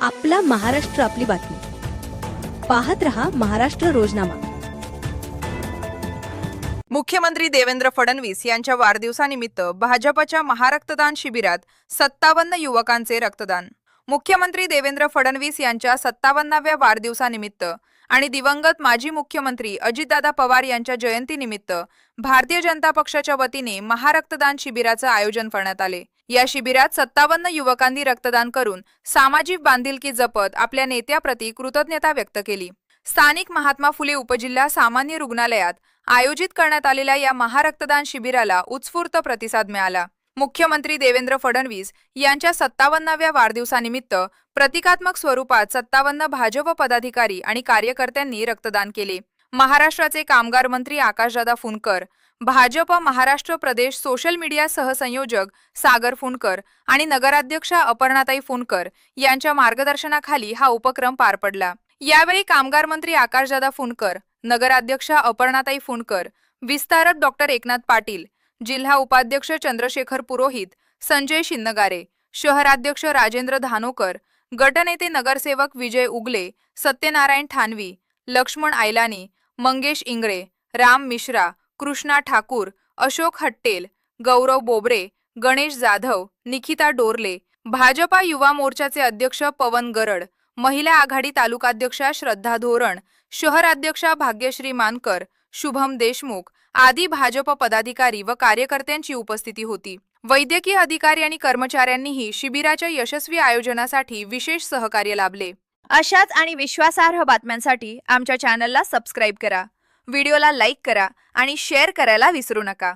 आपला महाराष्ट्र आपली बातमी पाहत रहा महाराष्ट्र रोजनामा। मुख्यमंत्री देवेंद्र फडणवीस यांच्या वाढदिवसानिमित्त भाजपच्या महारक्तदान शिबिरात 57 युवकांचे रक्तदान। मुख्यमंत्री देवेंद्र फडणवीस यांच्या 57व्या वाढदिवसानिमित्त आणि दिवंगत माजी मुख्यमंत्री अजितदादा पवार यांच्या जयंतीनिमित्त भारतीय जनता पक्षाच्या वतीने महारक्तदान शिबिराचे आयोजन करण्यात आले। या शिबिरात 57 युवकांनी रक्तदान करून सामाजिक बांधिलकी जपत आपल्या नेत्याप्रती कृतज्ञता व्यक्त केली। स्थानिक महात्मा फुले उपजिल्हा सामान्य रुग्णालयात आयोजित करण्यात आलेल्या या महारक्तदान शिबिराला उत्स्फूर्त प्रतिसाद मिळाला। मुख्यमंत्री देवेंद्र फडणवीस यांच्या 57व्या वाढदिवसानिमित्त प्रतिकात्मक स्वरूपात 57 भाजप पदाधिकारी आणि कार्यकर्त्यांनी रक्तदान केले। महाराष्ट्राचे कामगार मंत्री आकाशदादा फुंडकर, भाजप महाराष्ट्र प्रदेश सोशल मीडिया सहसंयोजक सागर फुंडकर आणि नगराध्यक्षा अपर्णाताई फुंडकर यांच्या मार्गदर्शनाखाली हा उपक्रम पार पडला। यावेळी कामगार मंत्री आकाशदादा फुंडकर, नगराध्यक्षा अपर्णाताई फुंडकर, विस्तारक डॉक्टर एकनाथ पाटील, जिल्हा उपाध्यक्ष चंद्रशेखर पुरोहित, संजय शिन्नगारे, शहराध्यक्ष राजेंद्र धानोकर, गटनेते नगरसेवक विजय उगले, सत्यनारायण ठाणवी, लक्ष्मण आयलानी, मंगेश इंगळे, राम मिश्रा, कृष्णा ठाकूर, अशोक हट्टेल, गौरव बोबरे, गणेश जाधव, निकिता डोरले, भाजपा युवा मोर्चाचे अध्यक्ष पवन गरड, महिला आघाडी तालुकाध्यक्षा श्रद्धा धोरण, शहराध्यक्षा भाग्यश्री मानकर, शुभम देशमुख आदी भाजप पदाधिकारी व कार्यकर्त्यांची उपस्थिती होती। वैद्यकीय अधिकारी आणि कर्मचाऱ्यांनीही शिबिराच्या यशस्वी आयोजनासाठी विशेष सहकार्य लाभले। अशाच आणि विश्वासार्ह बातम्यांसाठी आमच्या चॅनलला सबस्क्राइब करा, व्हिडिओला लाईक करा आणि शेअर करायला विसरू नका।